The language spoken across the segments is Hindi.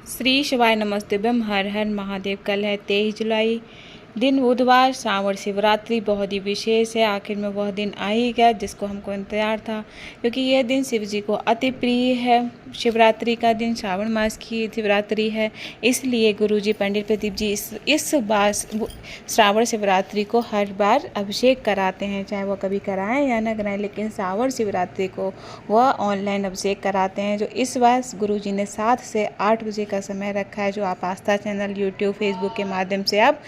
श्री शिवाय नमस्तुभ्यम। हर हर महादेव। कल है 23 जुलाई, दिन बुधवार, श्रावण शिवरात्रि बहुत ही विशेष है। आखिर में वह दिन आ ही गया जिसको हमको इंतजार था, क्योंकि यह दिन शिव जी को अति प्रिय है। शिवरात्रि का दिन श्रावण मास की शिवरात्रि है, इसलिए गुरुजी पंडित प्रदीप जी इस बार श्रावण शिवरात्रि को हर बार अभिषेक कराते हैं, चाहे वह कभी कराएं या ना कराएं, लेकिन श्रावण शिवरात्रि को वह ऑनलाइन अभिषेक कराते हैं। जो इस बार गुरुजी ने 7 से 8 बजे का समय रखा है, जो आप आस्था चैनल, यूट्यूब, फेसबुक के माध्यम से आप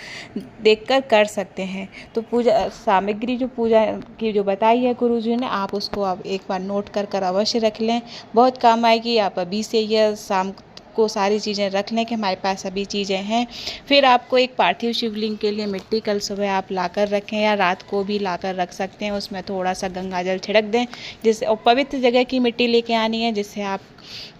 देखकर कर सकते हैं। तो पूजा सामग्री जो पूजा की जो बताई है गुरुजी ने, आप उसको आप एक बार नोट कर अवश्य रख लें, बहुत काम आएगी। आप अभी से यह शाम को सारी चीज़ें रख लें कि हमारे पास सभी चीज़ें हैं। फिर आपको एक पार्थिव शिवलिंग के लिए मिट्टी कल सुबह आप लाकर रखें, या रात को भी लाकर रख सकते हैं। उसमें थोड़ा सा गंगा जल छिड़क दें, जिससे और पवित्र जगह की मिट्टी लेके आनी है, जिससे आप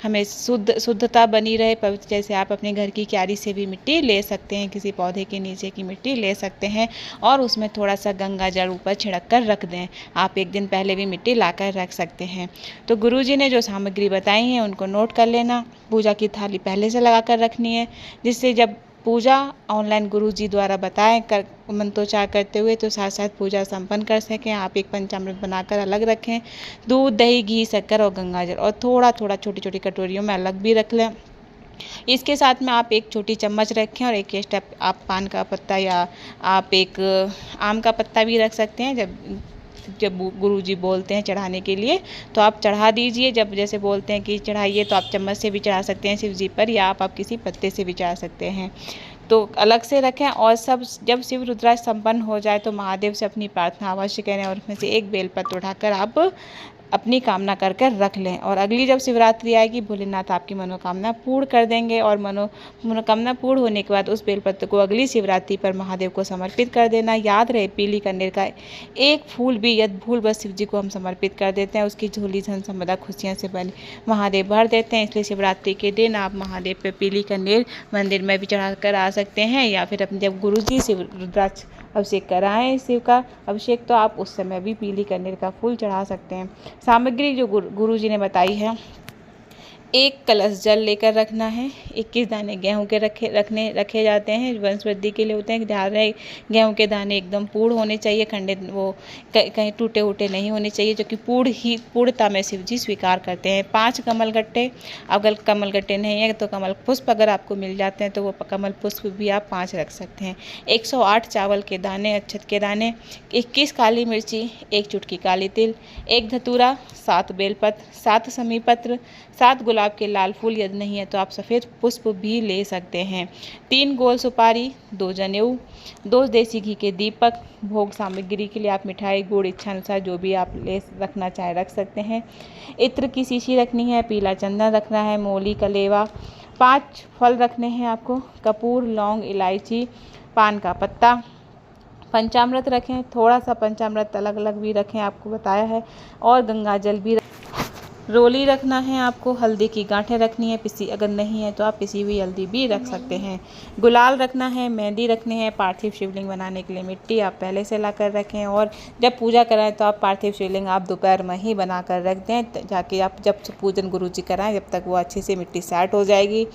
हमें शुद्धता बनी रहे पवित्र। जैसे आप अपने घर की क्यारी से भी मिट्टी ले सकते हैं, किसी पौधे के नीचे की मिट्टी ले सकते हैं, और उसमें थोड़ा सा गंगा जल ऊपर छिड़क कर रख दें। आप एक दिन पहले भी मिट्टी लाकर रख सकते हैं। तो गुरुजी ने जो सामग्री बताई हैं उनको नोट कर लेना। पूजा की थाली पहले से लगा कर रखनी है, जिससे जब पूजा ऑनलाइन गुरुजी द्वारा बताएं कर मंत्रोच्चार करते हुए तो साथ साथ पूजा संपन्न कर सकें। आप एक पंचामृत बनाकर अलग रखें, दूध, दही, घी, शक्कर और गंगाजल, और थोड़ा थोड़ा छोटी छोटी कटोरियों में अलग भी रख लें। इसके साथ में आप एक छोटी चम्मच रखें, और एक स्टेप आप पान का पत्ता या आप एक आम का पत्ता भी रख सकते हैं। जब गुरुजी बोलते हैं चढ़ाने के लिए तो आप चढ़ा दीजिए। जब जैसे बोलते हैं कि चढ़ाइए, तो आप चम्मच से भी चढ़ा सकते हैं शिव जी पर, या आप किसी पत्ते से भी चढ़ा सकते हैं। तो अलग से रखें, और सब जब शिव रुद्राक्ष संपन्न हो जाए तो महादेव से अपनी प्रार्थना अवश्य करें, और उसमें से एक बेलपत्र उठाकर आप अपनी कामना करके रख लें। और अगली जब शिवरात्रि आएगी, भोलेनाथ आपकी मनोकामना पूर्ण कर देंगे, और मनोकामना पूर्ण होने के बाद उस बेलपत्र को अगली शिवरात्रि पर महादेव को समर्पित कर देना। याद रहे, पीली कनेर का एक फूल भी यदि भूल बस शिव जी को हम समर्पित कर देते हैं, उसकी झोली धन संपदा खुशियाँ से बनी महादेव भर देते हैं। इसलिए शिवरात्रि के दिन आप महादेव पर पीली कनेर मंदिर में भी चढ़ा कर आ सकते हैं, या फिर अपने जब गुरुजी शिव रुद्राक्ष अभिषेक कराएं शिव का अभिषेक, तो आप उस समय भी पीली कनेर का फूल चढ़ा सकते हैं। सामग्री जो गुरुजी ने बताई है, एक कलश जल लेकर रखना है, 21 दाने गेहूं के रखे जाते हैं, वंश वृद्धि के लिए होते हैं। ध्यान रहे, गेहूं के दाने एकदम पूर्ण होने चाहिए, खंडित वो कहीं टूटे उटे नहीं होने चाहिए, जो कि पूर्णता में शिव जी स्वीकार करते हैं। 5 कमल गट्टे, अगर कमल गट्टे नहीं है तो कमल पुष्प अगर आपको मिल जाते हैं तो वो कमल पुष्प भी आप 5 रख सकते हैं। 108 चावल के दाने, अक्षत के दाने, 21 काली मिर्ची, 1 चुटकी काली तिल, 1 धतूरा, 7 बेलपत्र, 7 समीपत्र, 7 गुलाब के लाल फूल, यदि नहीं है तो आप सफ़ेद पुष्प भी ले सकते हैं, 3 गोल सुपारी, 2 जनेऊ, 2 देसी घी के दीपक। भोग सामग्री के लिए आप मिठाई, गुड़ इच्छा अनुसार जो भी आप ले रखना चाहे रख सकते हैं। इत्र की शीशी रखनी है, पीला चंदन रखना है, मोली कलेवा, 5 फल रखने हैं आपको, कपूर, लौंग, इलायची, पान का पत्ता। पंचामृत रखें, थोड़ा सा पंचामृत अलग अलग भी रखें, आपको बताया है, और गंगा जल भी। रोली रखना है आपको, हल्दी की गांठें रखनी है पिसी, अगर नहीं है तो आप पिसी हुई हल्दी भी रख सकते हैं। गुलाल रखना है, मेहंदी रखनी है, पार्थिव शिवलिंग बनाने के लिए मिट्टी आप पहले से ला कर रखें, और जब पूजा कराएं तो आप पार्थिव शिवलिंग आप दोपहर में ही बना कर रख दें, ताकि आप जब पूजन गुरुजी कराएं जब तक वो अच्छे से मिट्टी सेट हो जाएगी।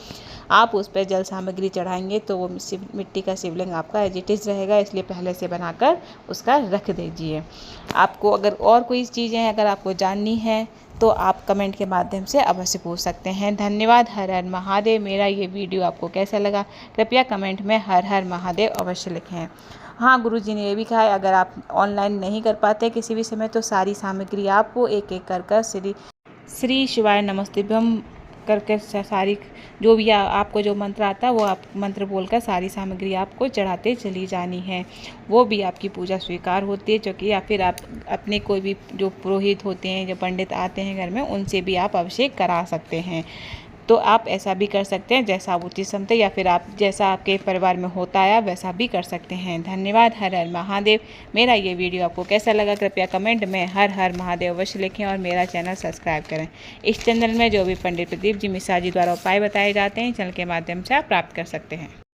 आप उस पर जल सामग्री चढ़ाएंगे तो वो मिट्टी का शिवलिंग आपका एज इट इज़ रहेगा, इसलिए पहले से बनाकर उसका रख दीजिए। आपको अगर और कोई चीज़ें अगर आपको जाननी है तो आप कमेंट के माध्यम से अवश्य पूछ सकते हैं। धन्यवाद। हर हर महादेव। मेरा ये वीडियो आपको कैसा लगा, कृपया कमेंट में हर हर महादेव अवश्य लिखें। हाँ, गुरुजी ने ये भी कहा है, अगर आप ऑनलाइन नहीं कर पाते किसी भी समय तो सारी सामग्री आपको एक एक कर श्री शिवाय नमस्तुभ्यम करके सारी जो भी आपको जो मंत्र आता है वो आप मंत्र बोलकर सारी सामग्री आपको चढ़ाते चली जानी है, वो भी आपकी पूजा स्वीकार होती है। जो कि या फिर आप अपने कोई भी जो पुरोहित होते हैं, जो पंडित आते हैं घर में, उनसे भी आप अभिषेक करा सकते हैं। तो आप ऐसा भी कर सकते हैं जैसा उचित समझते, या फिर आप जैसा आपके परिवार में होता है वैसा भी कर सकते हैं। धन्यवाद। हर हर महादेव। मेरा ये वीडियो आपको कैसा लगा, कृपया कमेंट में हर हर महादेव अवश्य लिखें, और मेरा चैनल सब्सक्राइब करें। इस चैनल में जो भी पंडित प्रदीप जी मिश्रा जी द्वारा उपाय बताए जाते हैं चैनल के माध्यम से आप प्राप्त कर सकते हैं।